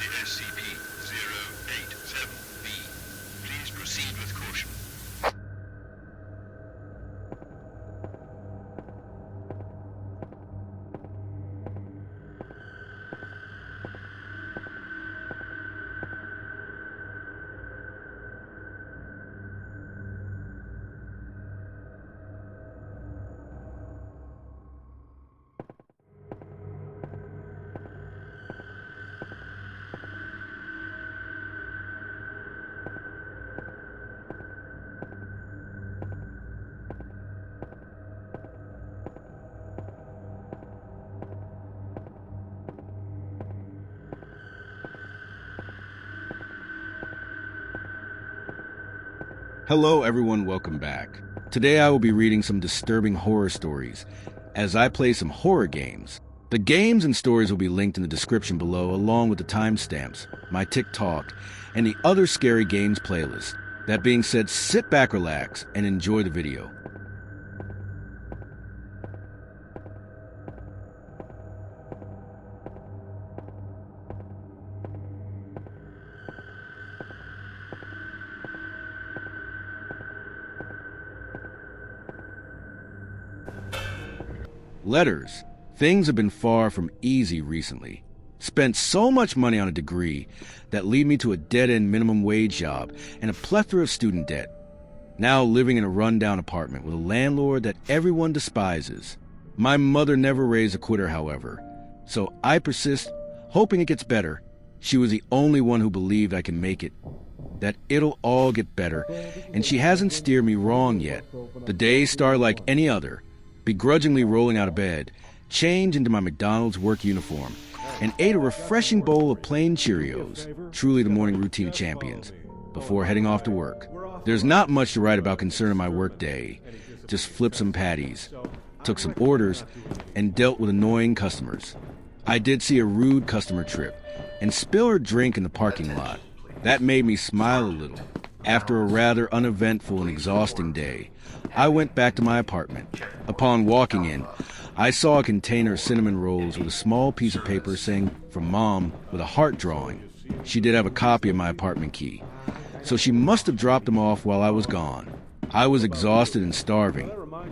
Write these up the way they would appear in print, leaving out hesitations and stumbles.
the SCP-087-B. Please proceed with caution. Hello everyone, welcome back. Today I will be reading some disturbing horror stories as I play some horror games. The games and stories will be linked in the description below along with the timestamps, my TikTok, and the other scary games playlist. That being said, sit back, relax, and enjoy the video. Letters. Things have been far from easy recently. Spent so much money on a degree that lead me to a dead-end minimum wage job and a plethora of student debt. Now living in a rundown apartment with a landlord that everyone despises. My mother never raised a quitter, however, so I persist, hoping it gets better. She was the only one who believed I can make it, that it'll all get better, and she hasn't steered me wrong yet. The days start like any other. Begrudgingly rolling out of bed, changed into my McDonald's work uniform, and ate a refreshing bowl of plain Cheerios, truly the morning routine of champions, before heading off to work. There's not much to write about concerning my work day. Just flipped some patties, took some orders, and dealt with annoying customers. I did see a rude customer trip and spill her drink in the parking lot. That made me smile a little. After a rather uneventful and exhausting day, I went back to my apartment. Upon walking in, I saw a container of cinnamon rolls with a small piece of paper saying, "From Mom," with a heart drawing. She did have a copy of my apartment key, so she must have dropped them off while I was gone. I was exhausted and starving,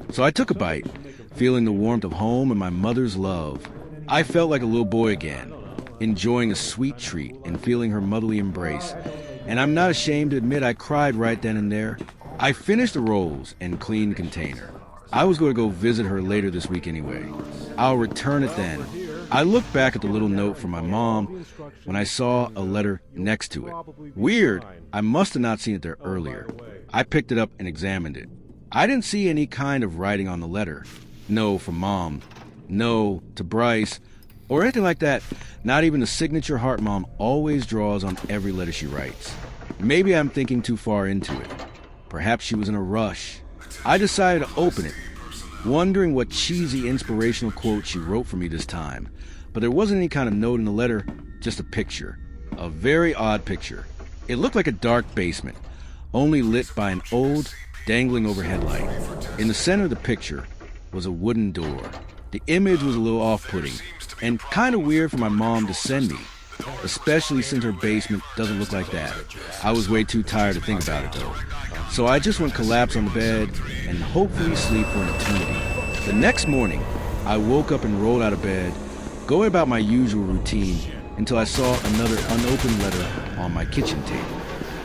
so I took a bite, feeling the warmth of home and my mother's love. I felt like a little boy again, enjoying a sweet treat and feeling her motherly embrace. And I'm not ashamed to admit I cried right then and there. I finished the rolls and cleaned the container. I was going to go visit her later this week anyway. I'll return it then. I looked back at the little note from my mom when I saw a letter next to it. Weird, I must have not seen it there earlier. I picked it up and examined it. I didn't see any kind of writing on the letter. No from Mom, no to Bryce, or anything like that. Not even the signature heart Mom always draws on every letter she writes. Maybe I'm thinking too far into it. Perhaps she was in a rush. I decided to open it, wondering what cheesy inspirational quote she wrote for me this time. But there wasn't any kind of note in the letter, just a picture. A very odd picture. It looked like a dark basement, only lit by an old, dangling overhead light. In the center of the picture was a wooden door. The image was a little off-putting, and kind of weird for my mom to send me, especially since her basement doesn't look like that. I was way too tired to think about it though. So I just went collapse on the bed and hopefully sleep for an eternity. The next morning, I woke up and rolled out of bed, going about my usual routine until I saw another unopened letter on my kitchen table.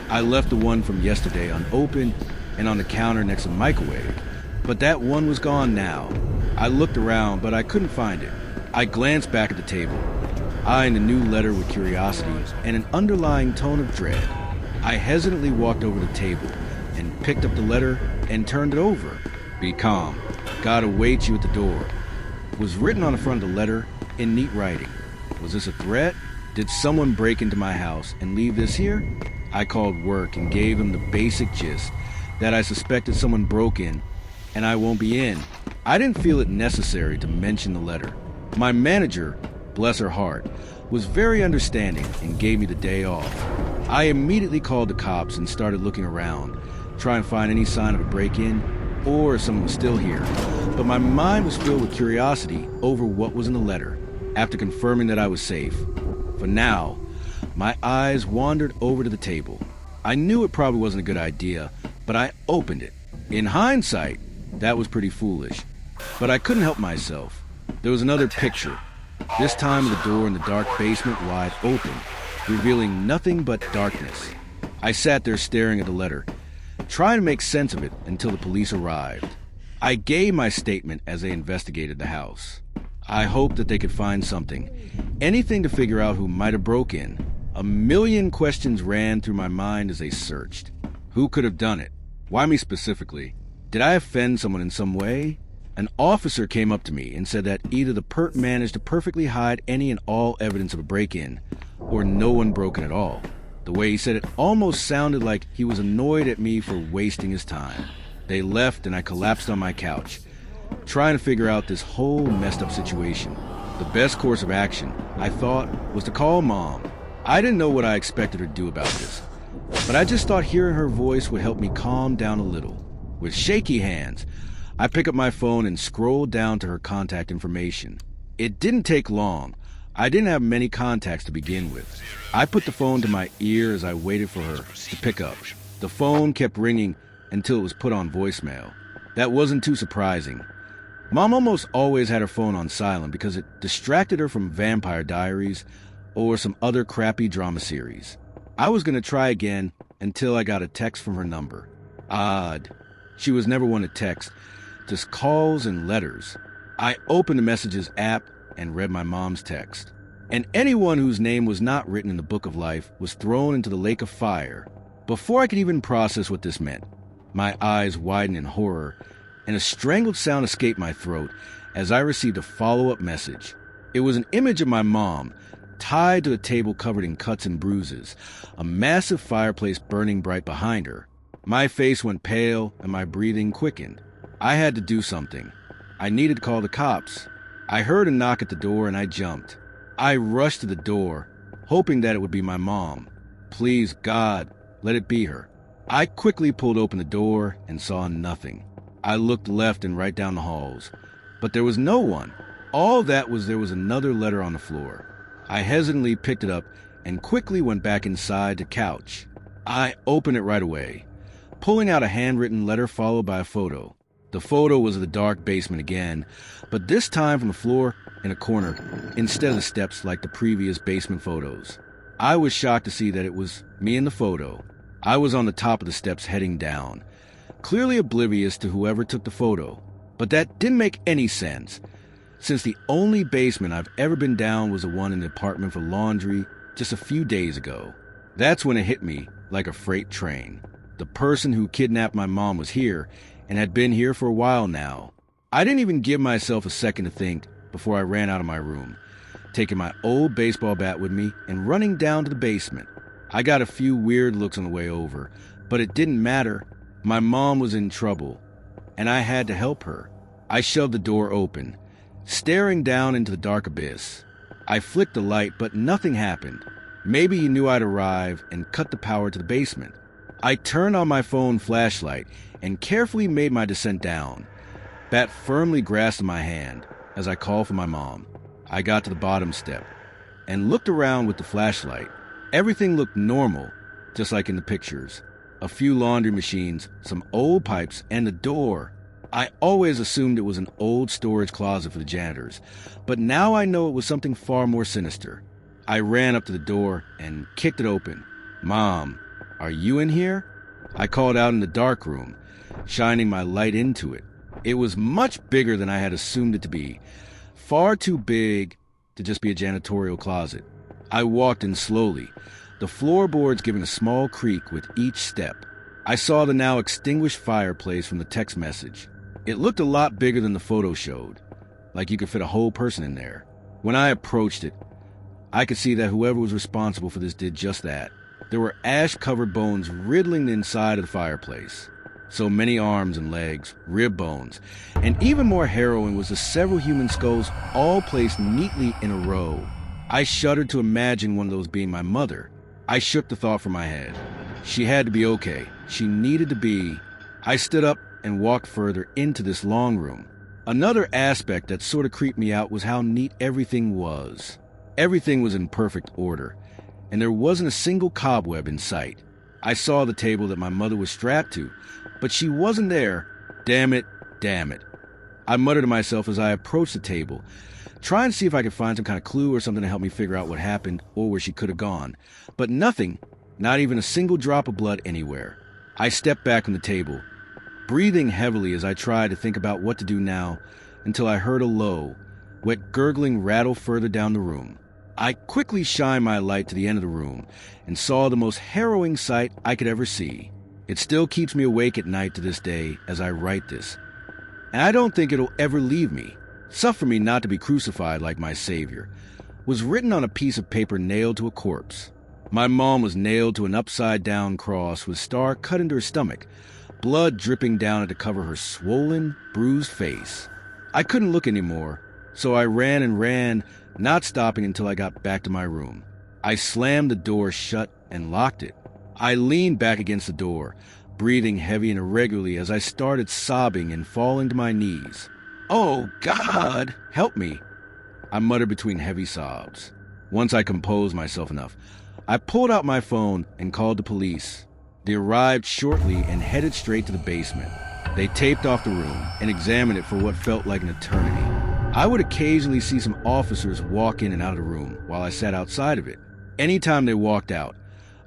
I left the one from yesterday unopened and on the counter next to the microwave, but that one was gone now. I looked around, but I couldn't find it. I glanced back at the table, eyeing the new letter with curiosity and an underlying tone of dread. I hesitantly walked over to the table and picked up the letter and turned it over. "Be calm. God awaits you at the door," was written on the front of the letter in neat writing. Was this a threat? Did someone break into my house and leave this here? I called work and gave him the basic gist that I suspected someone broke in and I won't be in. I didn't feel it necessary to mention the letter. My manager, bless her heart, was very understanding and gave me the day off. I immediately called the cops and started looking around, trying to find any sign of a break-in or if someone was still here. But my mind was filled with curiosity over what was in the letter. After confirming that I was safe, for now, My eyes wandered over to the table. I knew it probably wasn't a good idea, but I opened it. In hindsight, that was pretty foolish. But I couldn't help myself. There was another picture, this time of the door in the dark basement wide open, revealing nothing but darkness. I sat there staring at the letter, trying to make sense of it until the police arrived. I gave my statement as they investigated the house. I hoped that they could find something, anything to figure out who might have broke in. A million questions ran through my mind as they searched. Who could have done it? Why me specifically? Did I offend someone in some way? An officer came up to me and said that either the perp managed to perfectly hide any and all evidence of a break-in, or no one broke in at all. The way he said it almost sounded like he was annoyed at me for wasting his time. They left and I collapsed on my couch, trying to figure out this whole messed up situation. The best course of action, I thought, was to call Mom. I didn't know what I expected her to do about this, but I just thought hearing her voice would help me calm down a little. With shaky hands, I pick up my phone and scroll down to her contact information. It didn't take long. I didn't have many contacts to begin with. I put the phone to my ear as I waited for her to pick up. The phone kept ringing until it was put on voicemail. That wasn't too surprising. Mom almost always had her phone on silent because it distracted her from Vampire Diaries or some other crappy drama series. I was going to try again until I got a text from her number. Odd. She was never one to text, just calls and letters. I opened the Messages app and read my mom's text. And anyone whose name was not written in the Book of Life was thrown into the lake of fire. Before I could even process what this meant, my eyes widened in horror, and a strangled sound escaped my throat as I received a follow-up message. It was an image of my mom, tied to a table covered in cuts and bruises, a massive fireplace burning bright behind her. My face went pale and my breathing quickened. I had to do something. I needed to call the cops. I heard a knock at the door and I jumped. I rushed to the door, hoping that it would be my mom. Please, God, let it be her. I quickly pulled open the door and saw nothing. I looked left and right down the halls, but there was no one. All that was there was another letter on the floor. I hesitantly picked it up and quickly went back inside the couch. I opened it right away, pulling out a handwritten letter followed by a photo. The photo was of the dark basement again, but this time from the floor in a corner instead of the steps like the previous basement photos. I was shocked to see that it was me in the photo. I was on the top of the steps heading down, clearly oblivious to whoever took the photo. But that didn't make any sense, since the only basement I've ever been down was the one in the apartment for laundry just a few days ago. That's when it hit me like a freight train. The person who kidnapped my mom was here and had been here for a while now. I didn't even give myself a second to think before I ran out of my room, taking my old baseball bat with me and running down to the basement. I got a few weird looks on the way over, but it didn't matter. My mom was in trouble, and I had to help her. I shoved the door open, staring down into the dark abyss. I flicked the light, but nothing happened. Maybe he knew I'd arrive and cut the power to the basement. I turned on my phone flashlight and carefully made my descent down. Bat firmly grasped my hand as I called for my mom. I got to the bottom step and looked around with the flashlight. Everything looked normal, just like in the pictures. A few laundry machines, some old pipes, and a door. I always assumed it was an old storage closet for the janitors, but now I know it was something far more sinister. I ran up to the door and kicked it open. "Mom, are you in here?" I called out in the dark room, shining my light into it. It was much bigger than I had assumed it to be, far too big to just be a janitorial closet. I walked in slowly, the floorboards giving a small creak with each step. I saw the now extinguished fireplace from the text message. It looked a lot bigger than the photo showed, like you could fit a whole person in there. When I approached it, I could see that whoever was responsible for this did just that. There were ash-covered bones riddling the inside of the fireplace. So many arms and legs, rib bones, and even more harrowing was the several human skulls all placed neatly in a row. I shuddered to imagine one of those being my mother. I shook the thought from my head. She had to be okay. She needed to be. I stood up and walked further into this long room. Another aspect that sort of creeped me out was how neat everything was. Everything was in perfect order. and there wasn't a single cobweb in sight. I saw the table that my mother was strapped to, but she wasn't there. Damn it, damn it. I muttered to myself as I approached the table, trying to see if I could find some kind of clue or something to help me figure out what happened or where she could have gone. But nothing, not even a single drop of blood anywhere. I stepped back from the table, breathing heavily as I tried to think about what to do now, until I heard a low, wet gurgling rattle further down the room. I quickly shined my light to the end of the room and saw the most harrowing sight I could ever see. It still keeps me awake at night to this day as I write this. And I don't think it'll ever leave me. "Suffer me not to be crucified like my Savior" was written on a piece of paper nailed to a corpse. My mom was nailed to an upside-down cross with a star cut into her stomach, blood dripping down it to cover her swollen, bruised face. I couldn't look anymore, so I ran and ran, not stopping until I got back to my room. I slammed the door shut and locked it. I leaned back against the door, breathing heavy and irregularly as I started sobbing and falling to my knees. "Oh, God, help me," I muttered between heavy sobs. Once I composed myself enough, I pulled out my phone and called the police. They arrived shortly and headed straight to the basement. They taped off the room and examined it for what felt like an eternity. I would occasionally see some officers walk in and out of the room while I sat outside of it. Anytime they walked out,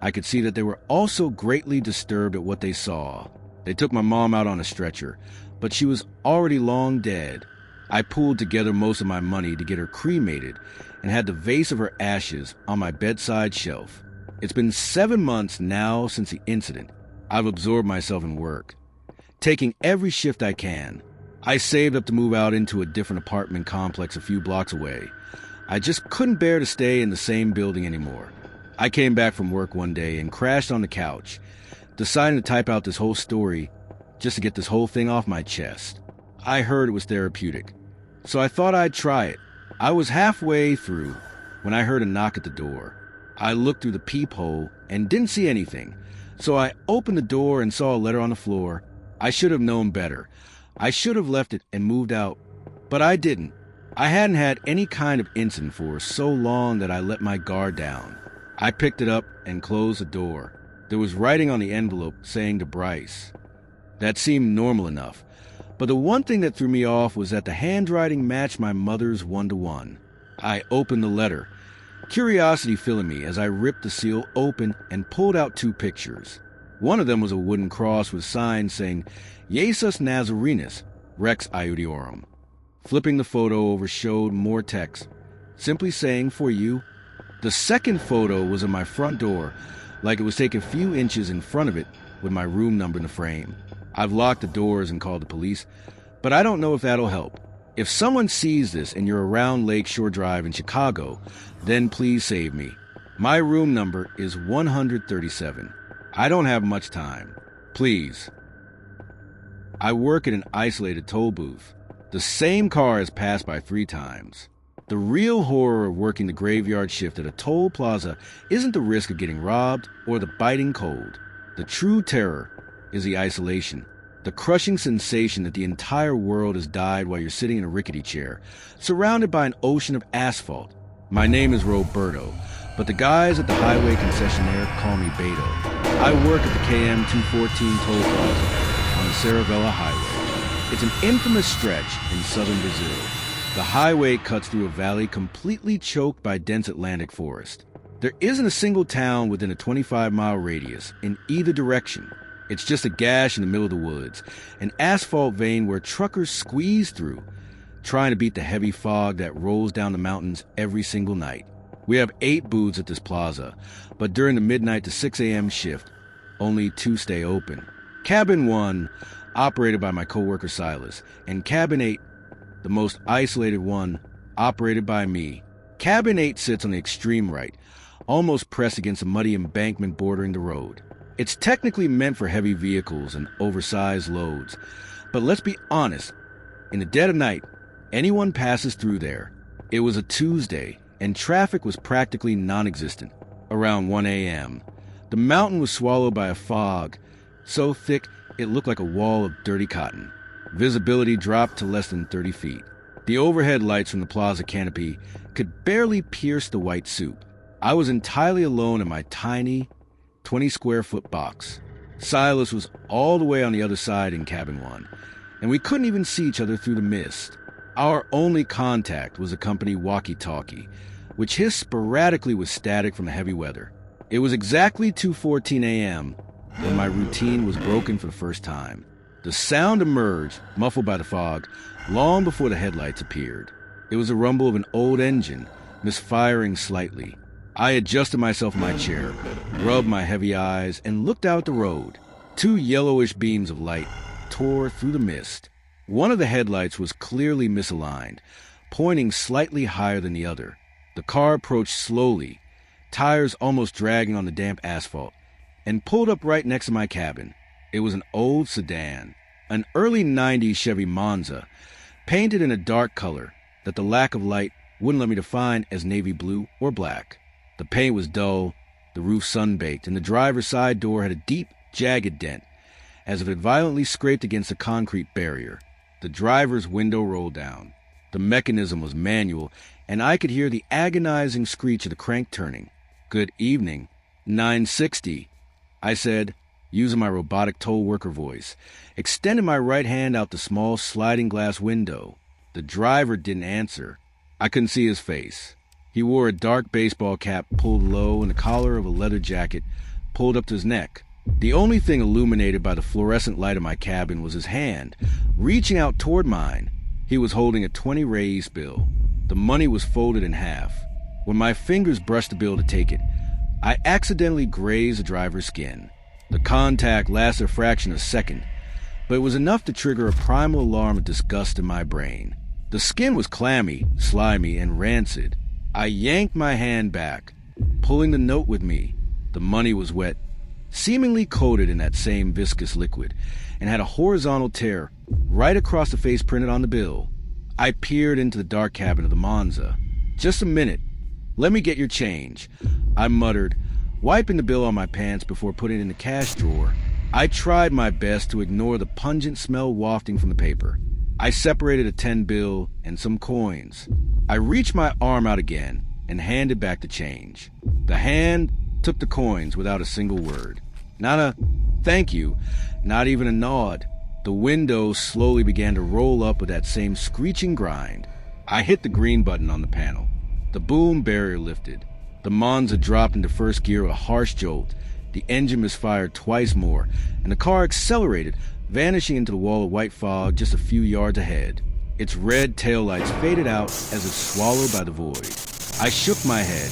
I could see that they were also greatly disturbed at what they saw. They took my mom out on a stretcher, but she was already long dead. I pulled together most of my money to get her cremated and had the vase of her ashes on my bedside shelf. It's been 7 months now since the incident. I've absorbed myself in work, taking every shift I can. I saved up to move out into a different apartment complex a few blocks away. I just couldn't bear to stay in the same building anymore. I came back from work one day and crashed on the couch, deciding to type out this whole story just to get this whole thing off my chest. I heard it was therapeutic, so I thought I'd try it. I was halfway through when I heard a knock at the door. I looked through the peephole and didn't see anything, so I opened the door and saw a letter on the floor. I should have known better. I should have left it and moved out, but I didn't. I hadn't had any kind of incident for so long that I let my guard down. I picked it up and closed the door. There was writing on the envelope saying to Bryce. That seemed normal enough, but the one thing that threw me off was that the handwriting matched my mother's 1-to-1. I opened the letter, curiosity filling me as I ripped the seal open and pulled out 2 pictures. One of them was a wooden cross with signs saying, "Jesus Nazarenus, Rex Iudiorum." Flipping the photo over showed more text, simply saying, "For you." The second photo was of my front door, like it was taken a few inches in front of it with my room number in the frame. I've locked the doors and called the police, but I don't know if that'll help. If someone sees this and you're around Lake Shore Drive in Chicago, then please save me. My room number is 137. I don't have much time. Please. I work at an isolated toll booth. The same car has passed by 3 times. The real horror of working the graveyard shift at a toll plaza isn't the risk of getting robbed or the biting cold. The true terror is the isolation, the crushing sensation that the entire world has died while you're sitting in a rickety chair, surrounded by an ocean of asphalt. My name is Roberto, but the guys at the highway concessionaire call me Beto. I work at the KM 214 toll plaza on the Saravella Highway. It's an infamous stretch in southern Brazil. The highway cuts through a valley completely choked by dense Atlantic forest. There isn't a single town within a 25-mile radius in either direction. It's just a gash in the middle of the woods, an asphalt vein where truckers squeeze through, trying to beat the heavy fog that rolls down the mountains every single night. We have 8 booths at this plaza, but during the midnight to 6 a.m. shift, only 2 stay open. Cabin 1, operated by my coworker Silas, and Cabin 8, the most isolated one, operated by me. Cabin 8 sits on the extreme right, almost pressed against a muddy embankment bordering the road. It's technically meant for heavy vehicles and oversized loads, but let's be honest, in the dead of night, anyone passes through there. It was a Tuesday, and traffic was practically non-existent. Around 1 a.m., the mountain was swallowed by a fog, so thick it looked like a wall of dirty cotton. Visibility dropped to less than 30 feet. The overhead lights from the plaza canopy could barely pierce the white soup. I was entirely alone in my tiny 20-square-foot box. Silas was all the way on the other side in cabin 1, and we couldn't even see each other through the mist. Our only contact was a company walkie-talkie, which hissed sporadically with static from the heavy weather. It was exactly 2:14 a.m. when my routine was broken for the first time. The sound emerged, muffled by the fog, long before the headlights appeared. It was a rumble of an old engine, misfiring slightly. I adjusted myself in my chair, rubbed my heavy eyes, and looked out the road. 2 yellowish beams of light tore through the mist. One of the headlights was clearly misaligned, pointing slightly higher than the other. The car approached slowly, tires almost dragging on the damp asphalt, and pulled up right next to my cabin. It was an old sedan, an early 90s Chevy Monza, painted in a dark color that the lack of light wouldn't let me define as navy blue or black. The paint was dull, the roof sun-baked, and the driver's side door had a deep, jagged dent, as if it had violently scraped against a concrete barrier. The driver's window rolled down. The mechanism was manual, and I could hear the agonizing screech of the crank turning. "Good evening, 960, I said, using my robotic toll worker voice, extending my right hand out the small sliding glass window. The driver didn't answer. I couldn't see his face. He wore a dark baseball cap pulled low and the collar of a leather jacket pulled up to his neck. The only thing illuminated by the fluorescent light of my cabin was his hand, reaching out toward mine. He was holding a 20 raised bill. The money was folded in half. When my fingers brushed the bill to take it, I accidentally grazed the driver's skin. The contact lasted a fraction of a second, but it was enough to trigger a primal alarm of disgust in my brain. The skin was clammy, slimy, and rancid. I yanked my hand back, pulling the note with me. The money was wet, seemingly coated in that same viscous liquid, and had a horizontal tear right across the face printed on the bill. I peered into the dark cabin of the Monza. "Just a minute. Let me get your change," I muttered, wiping the bill on my pants before putting it in the cash drawer. I tried my best to ignore the pungent smell wafting from the paper. I separated a 10 bill and some coins. I reached my arm out again and handed back the change. The hand took the coins without a single word. Not a thank you, not even a nod. The window slowly began to roll up with that same screeching grind. I hit the green button on the panel. The boom barrier lifted. The Monza dropped into first gear with a harsh jolt. The engine misfired twice more, and the car accelerated, vanishing into the wall of white fog just a few yards ahead. Its red taillights faded out as if swallowed by the void. I shook my head,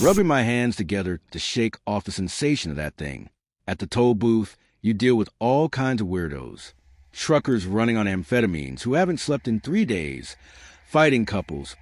rubbing my hands together to shake off the sensation of that thing. At the toll booth, you deal with all kinds of weirdos. Truckers running on amphetamines who haven't slept in 3 days, fighting couples,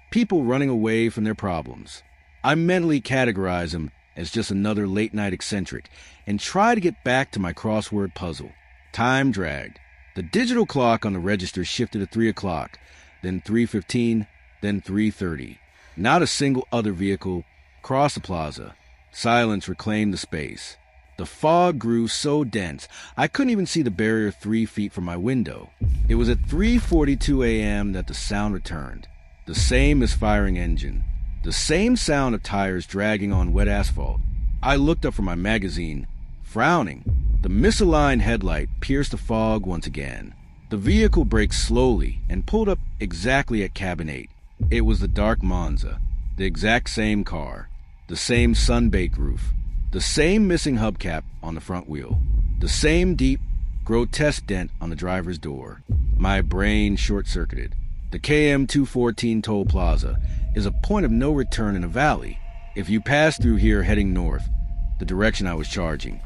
people running away from their problems. I mentally categorize them as just another late-night eccentric and try to get back to my crossword puzzle. Time dragged. The digital clock on the register shifted to 3 o'clock, then 3:15, then 3:30. Not a single other vehicle crossed the plaza. Silence reclaimed the space. The fog grew so dense, I couldn't even see the barrier 3 feet from my window. It was at 3:42 a.m. that the sound returned. The same misfiring engine. The same sound of tires dragging on wet asphalt. I looked up from my magazine, frowning. The misaligned headlight pierced the fog once again. The vehicle braked slowly and pulled up exactly at cabin 8. It was the dark Monza, the exact same car, the same sun-baked roof, the same missing hubcap on the front wheel, the same deep, grotesque dent on the driver's door. My brain short-circuited. The KM 214 toll plaza is a point of no return in a valley. If you pass through here heading north, the direction I was charging,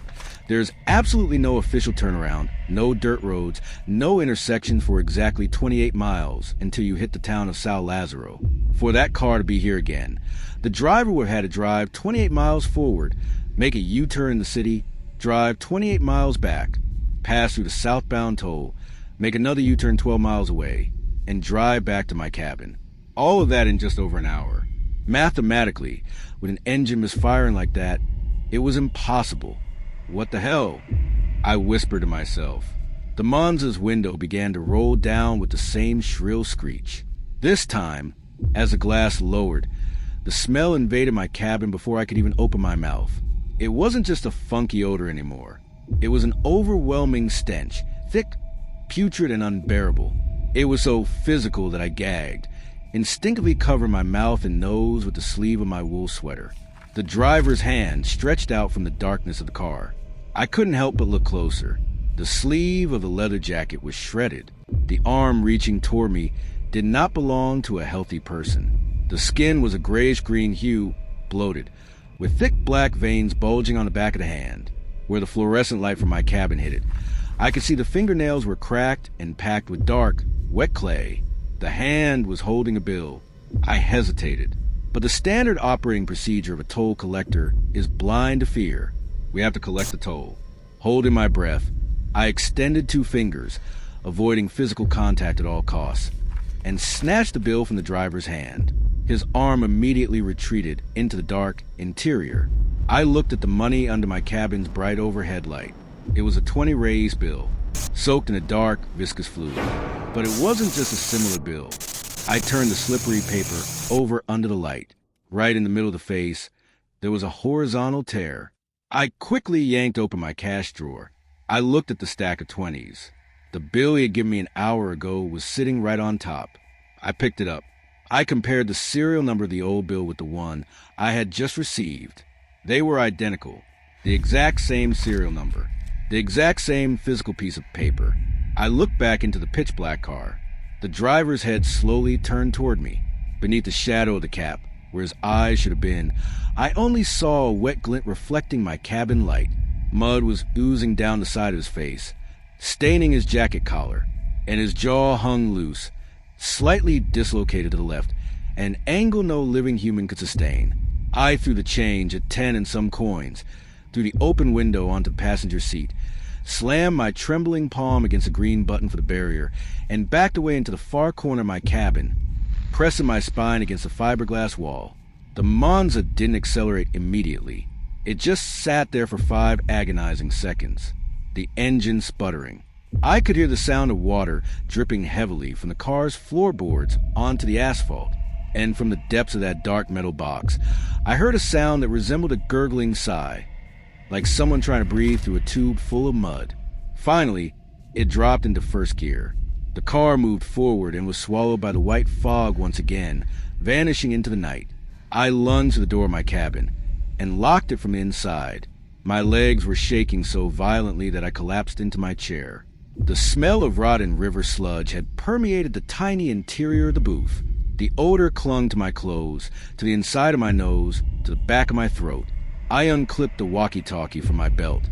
there's absolutely no official turnaround, no dirt roads, no intersection for exactly 28 miles until you hit the town of São Lázaro. For that car to be here again, the driver would have had to drive 28 miles forward, make a U-turn in the city, drive 28 miles back, pass through the southbound toll, make another U-turn 12 miles away, and drive back to my cabin. All of that in just over an hour. Mathematically, with an engine misfiring like that, it was impossible. What the hell? I whispered to myself. The Monza's window began to roll down with the same shrill screech. This time, as the glass lowered, The smell invaded my cabin before I could even open my mouth. It wasn't just a funky odor anymore. It was an overwhelming stench, thick, putrid, and unbearable. It was so physical that I gagged, instinctively covering my mouth and nose with the sleeve of my wool sweater. The driver's hand stretched out from the darkness of the car. I couldn't help but look closer. The sleeve of the leather jacket was shredded. The arm reaching toward me did not belong to a healthy person. The skin was a grayish-green hue, bloated, with thick black veins bulging on the back of the hand, where the fluorescent light from my cabin hit it. I could see the fingernails were cracked and packed with dark, wet clay. The hand was holding a bill. I hesitated. But the standard operating procedure of a toll collector is blind to fear. We have to collect the toll. Holding my breath, I extended 2 fingers, avoiding physical contact at all costs, and snatched the bill from the driver's hand. His arm immediately retreated into the dark interior. I looked at the money under my cabin's bright overhead light. It was a 20 raised bill, soaked in a dark, viscous fluid. But it wasn't just a similar bill. I turned the slippery paper over under the light. Right in the middle of the face, there was a horizontal tear. I quickly yanked open my cash drawer. I looked at the stack of 20s. The bill he had given me an hour ago was sitting right on top. I picked it up. I compared the serial number of the old bill with the one I had just received. They were identical. The exact same serial number. The exact same physical piece of paper. I looked back into the pitch-black car. The driver's head slowly turned toward me. Beneath the shadow of the cap, where his eyes should have been, I only saw a wet glint reflecting my cabin light. Mud was oozing down the side of his face, staining his jacket collar, and his jaw hung loose, slightly dislocated to the left, an angle no living human could sustain. I threw the change at 10 and some coins through the open window onto the passenger seat, slammed my trembling palm against the green button for the barrier, and backed away into the far corner of my cabin, pressing my spine against the fiberglass wall. The Monza didn't accelerate immediately. It just sat there for 5 agonizing seconds, the engine sputtering. I could hear the sound of water dripping heavily from the car's floorboards onto the asphalt, and from the depths of that dark metal box, I heard a sound that resembled a gurgling sigh, like someone trying to breathe through a tube full of mud. Finally, it dropped into first gear. The car moved forward and was swallowed by the white fog once again, vanishing into the night. I lunged to the door of my cabin and locked it from the inside. My legs were shaking so violently that I collapsed into my chair. The smell of rotten river sludge had permeated the tiny interior of the booth. The odor clung to my clothes, to the inside of my nose, to the back of my throat. I unclipped the walkie-talkie from my belt,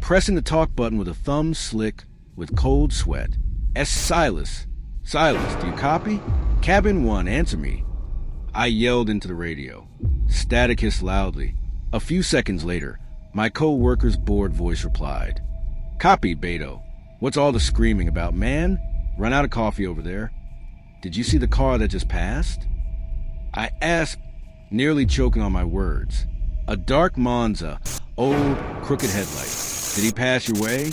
pressing the talk button with a thumb slick with cold sweat. Silas. Silas, do you copy? Cabin 1, answer me. I yelled into the radio. Static hissed loudly. A few seconds later, my co-worker's bored voice replied. Copy, Beto. What's all the screaming about, man? Run out of coffee over there. Did you see the car that just passed? I asked, nearly choking on my words. A dark Monza, old, crooked headlight. Did he pass your way?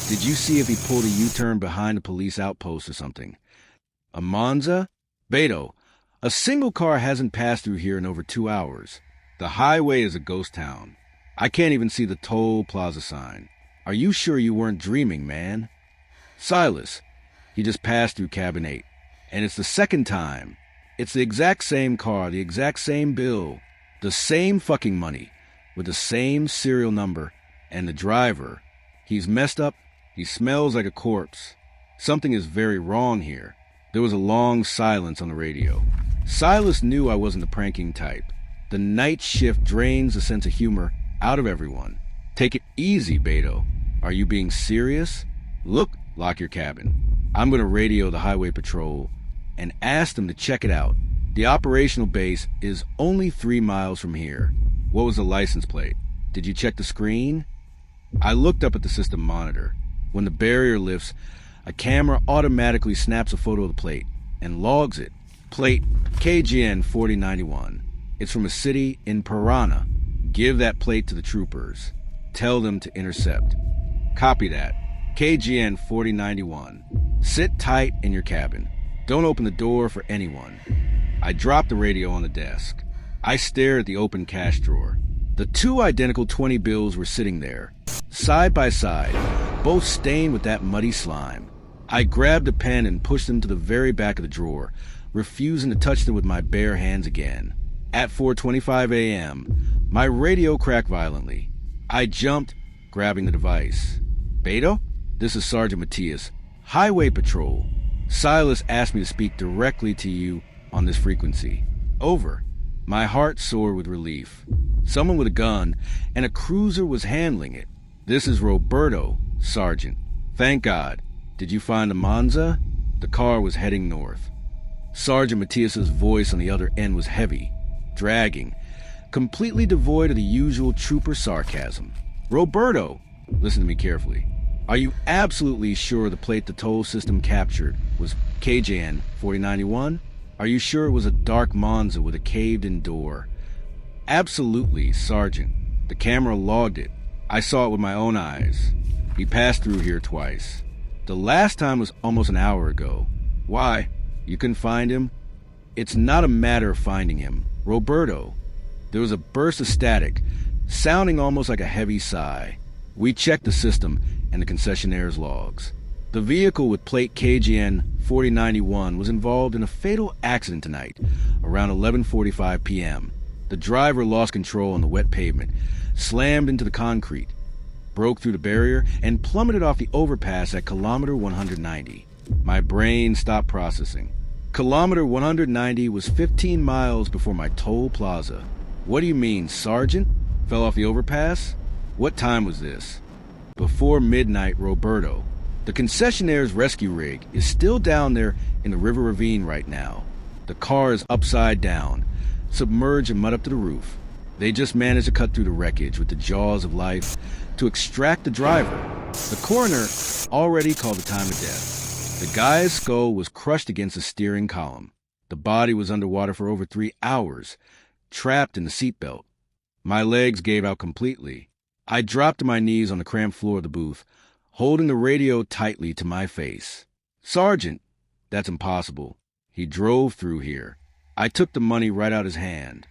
Did you see if he pulled a U-turn behind a police outpost or something? A Monza? Beto, a single car hasn't passed through here in over 2 hours. The highway is a ghost town. I can't even see the toll plaza sign. Are you sure you weren't dreaming, man? Silas, he just passed through cabin 8. And it's the second time. It's the exact same car, the exact same bill, the same fucking money, with the same serial number, and the driver. He's messed up. He smells like a corpse. Something is very wrong here. There was a long silence on the radio. Silas knew I wasn't the pranking type. The night shift drains the sense of humor out of everyone. Take it easy, Beto. Are you being serious? Look, lock your cabin. I'm going to radio the highway patrol and ask them to check it out. The operational base is only 3 miles from here. What was the license plate? Did you check the screen? I looked up at the system monitor. When the barrier lifts, a camera automatically snaps a photo of the plate and logs it. Plate KGN 4091. It's from a city in Parana. Give that plate to the troopers. Tell them to intercept. Copy that. KGN 4091. Sit tight in your cabin. Don't open the door for anyone. I dropped the radio on the desk. I stared at the open cash drawer. The two identical 20 bills were sitting there, side by side, both stained with that muddy slime. I grabbed a pen and pushed them to the very back of the drawer, refusing to touch them with my bare hands again. At 4:25 a.m., my radio cracked violently. I jumped, grabbing the device. Beto? This is Sergeant Matias, Highway Patrol. Silas asked me to speak directly to you on this frequency. Over. My heart soared with relief. Someone with a gun and a cruiser was handling it. This is Roberto, Sergeant. Thank God. Did you find a Monza? The car was heading north. Sergeant Matias's voice on the other end was heavy, dragging, completely devoid of the usual trooper sarcasm. Roberto, listen to me carefully. Are you absolutely sure the plate the toll system captured was KJN 4091? Are you sure it was a dark Monza with a caved-in door? Absolutely, Sergeant. The camera logged it. I saw it with my own eyes. He passed through here twice. The last time was almost an hour ago. Why? You couldn't find him? It's not a matter of finding him. Roberto. There was a burst of static, sounding almost like a heavy sigh. We checked the system and the concessionaire's logs. The vehicle with plate KGN 4091 was involved in a fatal accident tonight, around 11:45 p.m. The driver lost control on the wet pavement, slammed into the concrete, broke through the barrier, and plummeted off the overpass at kilometer 190. My brain stopped processing. Kilometer 190 was 15 miles before my toll plaza. What do you mean, Sergeant? Fell off the overpass? What time was this? Before midnight, Roberto. The concessionaire's rescue rig is still down there in the river ravine right now. The car is upside down, submerged and mud up to the roof. They just managed to cut through the wreckage with the jaws of life to extract the driver. The coroner already called the time of death. The guy's skull was crushed against a steering column. The body was underwater for over 3 hours, trapped in the seatbelt. My legs gave out completely. I dropped to my knees on the cramped floor of the booth, holding the radio tightly to my face. Sergeant, that's impossible. He drove through here. I took the money right out his hand.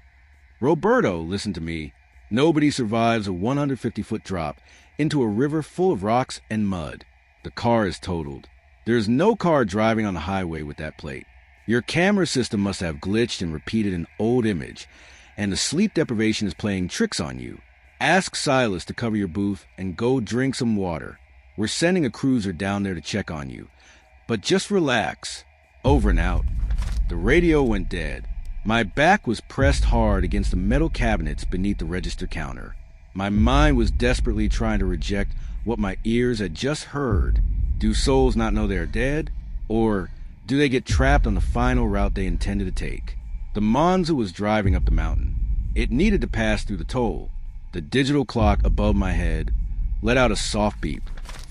Roberto, listen to me. Nobody survives a 150-foot drop into a river full of rocks and mud. The car is totaled. There's no car driving on the highway with that plate. Your camera system must have glitched and repeated an old image, and the sleep deprivation is playing tricks on you. Ask Silas to cover your booth and go drink some water. We're sending a cruiser down there to check on you. But just relax. Over and out. The radio went dead. My back was pressed hard against the metal cabinets beneath the register counter. My mind was desperately trying to reject what my ears had just heard. Do souls not know they're dead? Or do they get trapped on the final route they intended to take? The Monza was driving up the mountain. It needed to pass through the toll. The digital clock above my head let out a soft beep.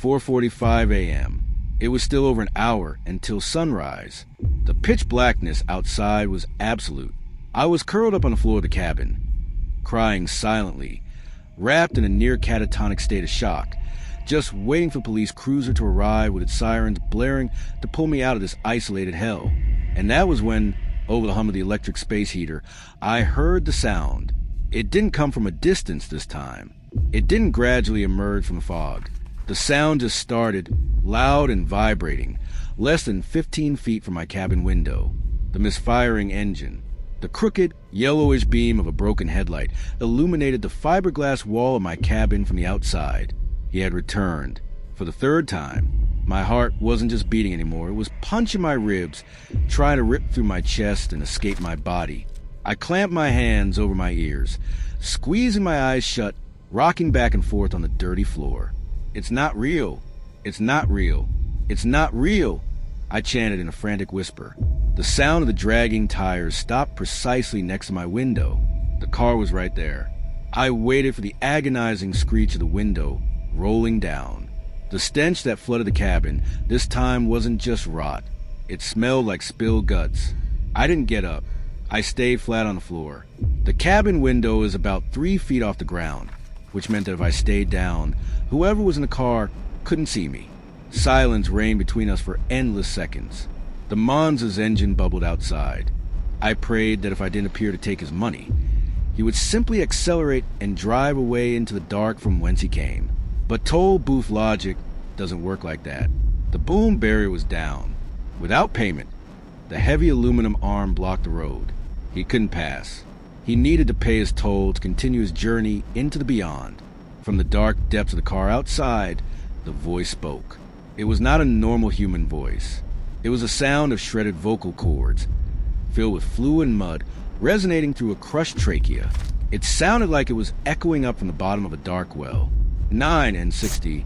4:45 a.m. It was still over an hour until sunrise. The pitch blackness outside was absolute. I was curled up on the floor of the cabin, crying silently, wrapped in a near catatonic state of shock, just waiting for the police cruiser to arrive with its sirens blaring to pull me out of this isolated hell. And that was when, over the hum of the electric space heater, I heard the sound. It didn't come from a distance this time. It didn't gradually emerge from the fog. The sound just started, loud and vibrating, less than 15 feet from my cabin window. The misfiring engine. The crooked, yellowish beam of a broken headlight illuminated the fiberglass wall of my cabin from the outside. He had returned. For the third time. My heart wasn't just beating anymore. It was punching my ribs, trying to rip through my chest and escape my body. I clamped my hands over my ears, squeezing my eyes shut, rocking back and forth on the dirty floor. It's not real. It's not real. It's not real, I chanted in a frantic whisper. The sound of the dragging tires stopped precisely next to my window. The car was right there. I waited for the agonizing screech of the window rolling down. The stench that flooded the cabin this time wasn't just rot. It smelled like spilled guts. I didn't get up. I stayed flat on the floor. The cabin window is about 3 feet off the ground, which meant that if I stayed down, whoever was in the car couldn't see me. Silence reigned between us for endless seconds. The Monza's engine bubbled outside. I prayed that if I didn't appear to take his money, he would simply accelerate and drive away into the dark from whence he came. But toll booth logic doesn't work like that. The boom barrier was down. Without payment, the heavy aluminum arm blocked the road. He couldn't pass. He needed to pay his toll to continue his journey into the beyond. From the dark depths of the car outside, the voice spoke. It was not a normal human voice. It was a sound of shredded vocal cords, filled with fluid and mud, resonating through a crushed trachea. It sounded like it was echoing up from the bottom of a dark well. 9 and 60,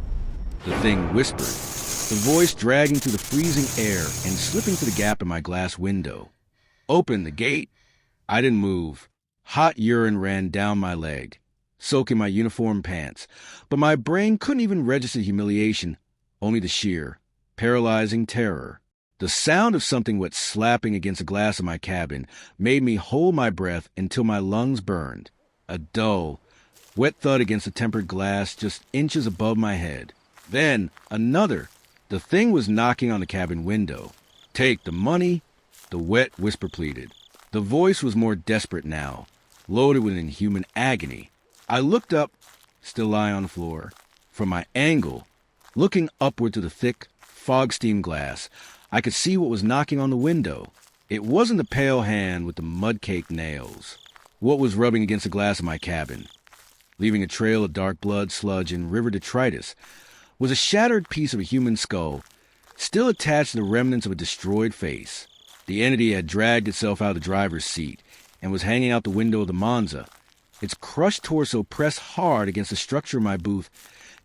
the thing whispered, the voice dragging through the freezing air and slipping through the gap in my glass window. Open the gate. I didn't move. Hot urine ran down my leg, soaking my uniform pants, but my brain couldn't even register humiliation, only the sheer, paralyzing terror. The sound of something wet slapping against the glass of my cabin made me hold my breath until my lungs burned. A dull, wet thud against the tempered glass just inches above my head. Then another. The thing was knocking on the cabin window. Take the money, the wet whisper pleaded. The voice was more desperate now, loaded with inhuman agony. I looked up, still lying on the floor. From my angle, looking upward to the thick, fog-steamed glass, I could see what was knocking on the window. It wasn't the pale hand with the mud-caked nails. What was rubbing against the glass of my cabin, leaving a trail of dark blood, sludge, and river detritus, was a shattered piece of a human skull, still attached to the remnants of a destroyed face. The entity had dragged itself out of the driver's seat and was hanging out the window of the Monza, its crushed torso pressed hard against the structure of my booth,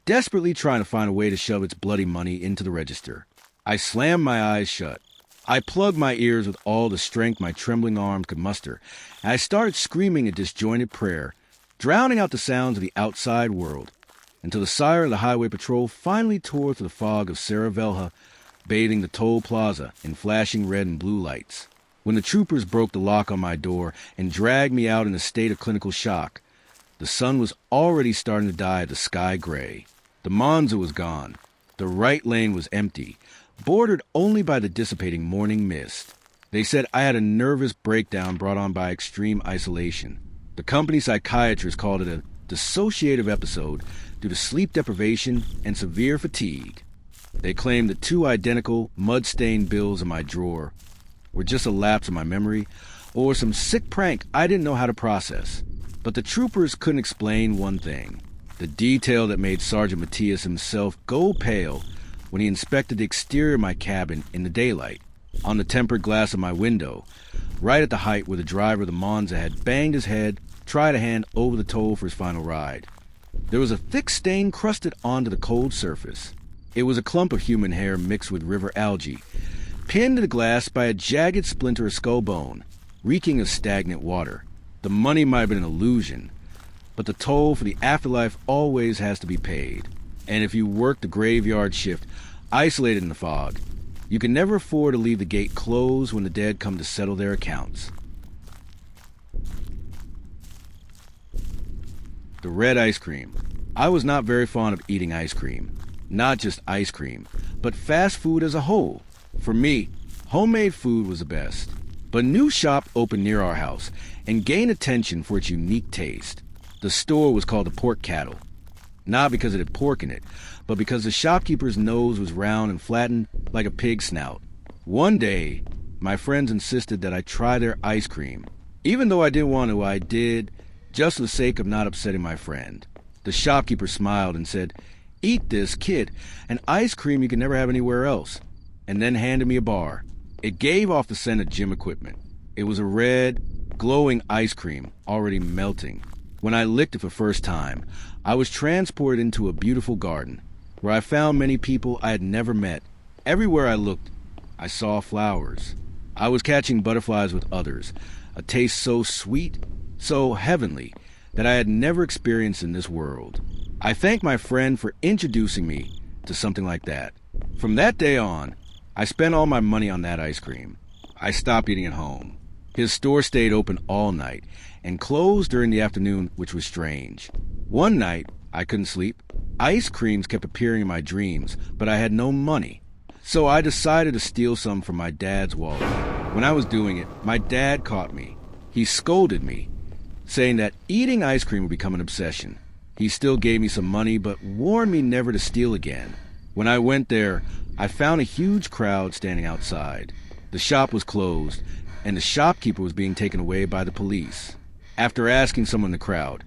desperately trying to find a way to shove its bloody money into the register. I slammed my eyes shut. I plugged my ears with all the strength my trembling arms could muster, and I started screaming a disjointed prayer, drowning out the sounds of the outside world, until the siren of the highway patrol finally tore through the fog of Saravelha, bathing the toll plaza in flashing red and blue lights. When the troopers broke the lock on my door and dragged me out in a state of clinical shock, the sun was already starting to dye the sky gray. The Monza was gone. The right lane was empty, bordered only by the dissipating morning mist. They said I had a nervous breakdown brought on by extreme isolation. The company psychiatrist called it a dissociative episode due to sleep deprivation and severe fatigue. They claimed the 2 identical, mud-stained bills in my drawer were just a lapse of my memory or some sick prank I didn't know how to process. But the troopers couldn't explain one thing, the detail that made Sergeant Matthias himself go pale when he inspected the exterior of my cabin in the daylight. On the tempered glass of my window, right at the height where the driver of the Monza had banged his head, tried to hand over the toll for his final ride, there was a thick stain crusted onto the cold surface. It was a clump of human hair mixed with river algae, pinned to the glass by a jagged splinter of skull bone, reeking of stagnant water. The money might have been an illusion, but the toll for the afterlife always has to be paid. And if you work the graveyard shift, isolated in the fog, you can never afford to leave the gate closed when the dead come to settle their accounts. The red ice cream. I was not very fond of eating ice cream. Not just ice cream, but fast food as a whole. For me, homemade food was the best. But a new shop opened near our house and gained attention for its unique taste. The store was called the Pork Cattle. Not because it had pork in it, but because the shopkeeper's nose was round and flattened like a pig's snout. One day, my friends insisted that I try their ice cream. Even though I didn't want to, I did, just for the sake of not upsetting my friend. The shopkeeper smiled and said, "Eat this, kid, an ice cream you can never have anywhere else," and then handed me a bar. It gave off the scent of gym equipment. It was a red, glowing ice cream, already melting. When I licked it for the first time, I was transported into a beautiful garden, where I found many people I had never met. Everywhere I looked, I saw flowers. I was catching butterflies with others, a taste so sweet, so heavenly, that I had never experienced in this world. I thank my friend for introducing me to something like that. From that day on, I spent all my money on that ice cream. I stopped eating at home. His store stayed open all night and closed during the afternoon, which was strange. One night, I couldn't sleep. Ice creams kept appearing in my dreams, but I had no money. So I decided to steal some from my dad's wallet. When I was doing it, my dad caught me. He scolded me. saying that eating ice cream would become an obsession. He still gave me some money, but warned me never to steal again. When I went there, I found a huge crowd standing outside. The shop was closed, and the shopkeeper was being taken away by the police. After asking someone in the crowd,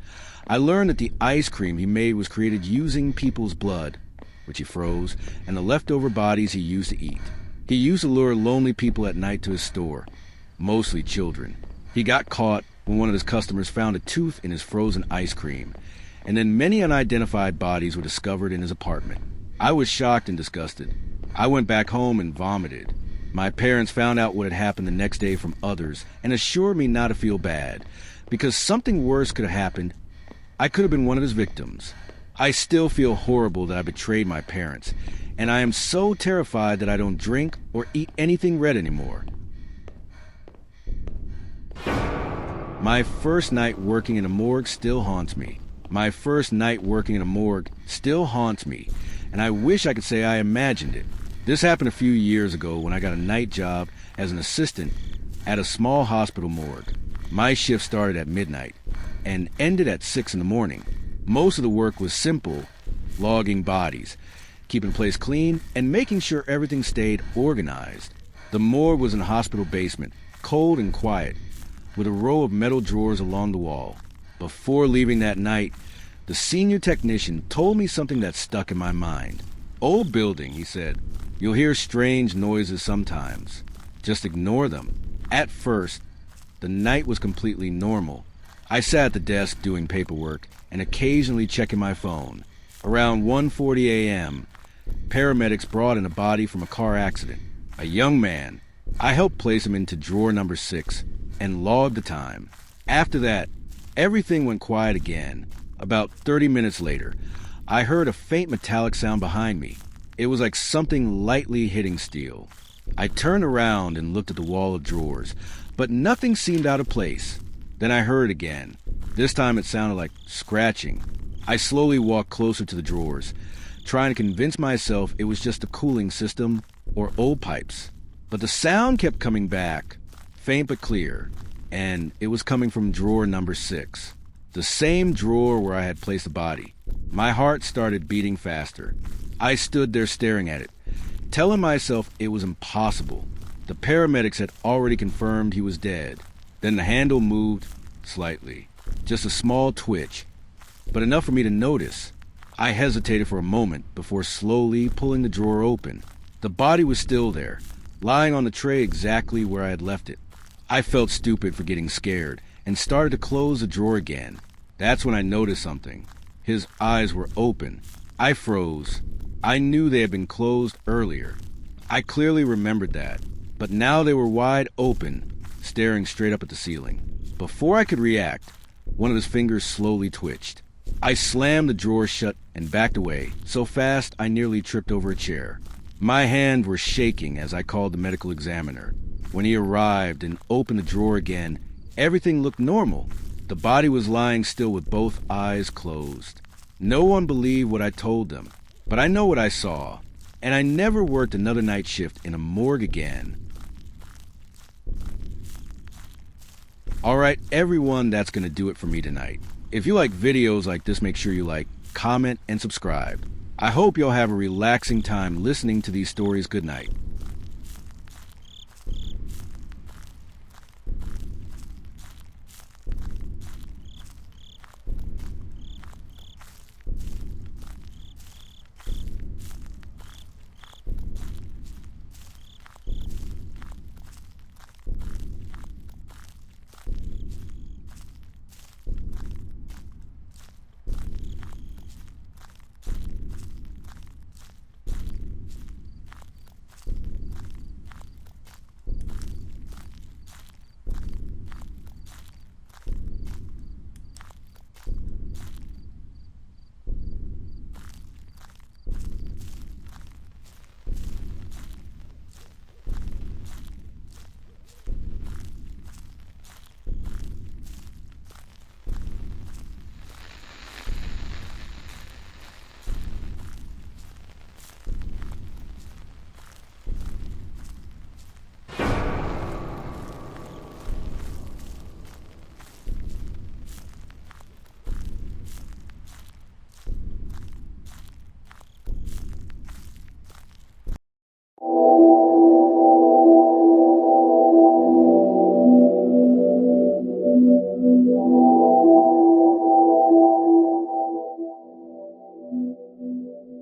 I learned that the ice cream he made was created using people's blood, which he froze, and the leftover bodies he used to eat. He used to lure lonely people at night to his store, mostly children. He got caught when one of his customers found a tooth in his frozen ice cream, and then many unidentified bodies were discovered in his apartment. I was shocked and disgusted. I went back home and vomited. My parents found out what had happened the next day from others and assured me not to feel bad, because something worse could have happened. I could have been one of his victims. I still feel horrible that I betrayed my parents, and I am so terrified that I don't drink or eat anything red anymore. My first night working in a morgue still haunts me. And I wish I could say I imagined it. This happened a few years ago when I got a night job as an assistant at a small hospital morgue. My shift started at midnight and ended at 6 in the morning. Most of the work was simple: logging bodies, keeping the place clean, and making sure everything stayed organized. The morgue was in a hospital basement, cold and quiet, with a row of metal drawers along the wall. Before leaving that night, the senior technician told me something that stuck in my mind. "Old building," he said. "You'll hear strange noises sometimes. Just ignore them." At first, the night was completely normal. I sat at the desk doing paperwork and occasionally checking my phone. Around 1:40 a.m., paramedics brought in a body from a car accident. A young man. I helped place him into drawer number 6 and logged the time. After that, everything went quiet again. About 30 minutes later, I heard a faint metallic sound behind me. It was like something lightly hitting steel. I turned around and looked at the wall of drawers, but nothing seemed out of place. Then I heard it again. This time it sounded like scratching. I slowly walked closer to the drawers, trying to convince myself it was just a cooling system or old pipes. But the sound kept coming back, faint but clear, and it was coming from drawer number 6. The same drawer where I had placed the body. My heart started beating faster. I stood there staring at it, telling myself it was impossible. The paramedics had already confirmed he was dead. Then the handle moved slightly, just a small twitch, but enough for me to notice. I hesitated for a moment before slowly pulling the drawer open. The body was still there, lying on the tray exactly where I had left it. I felt stupid for getting scared and started to close the drawer again. That's when I noticed something. His eyes were open. I froze. I knew they had been closed earlier. I clearly remembered that. But now they were wide open, staring straight up at the ceiling. Before I could react, one of his fingers slowly twitched. I slammed the drawer shut and backed away, so fast I nearly tripped over a chair. My hands were shaking as I called the medical examiner. When he arrived and opened the drawer again, everything looked normal. The body was lying still with both eyes closed. No one believed what I told them, but I know what I saw, and I never worked another night shift in a morgue again. Alright, everyone, that's going to do it for me tonight. If you like videos like this, make sure you like, comment, and subscribe. I hope you'll have a relaxing time listening to these stories. Good night.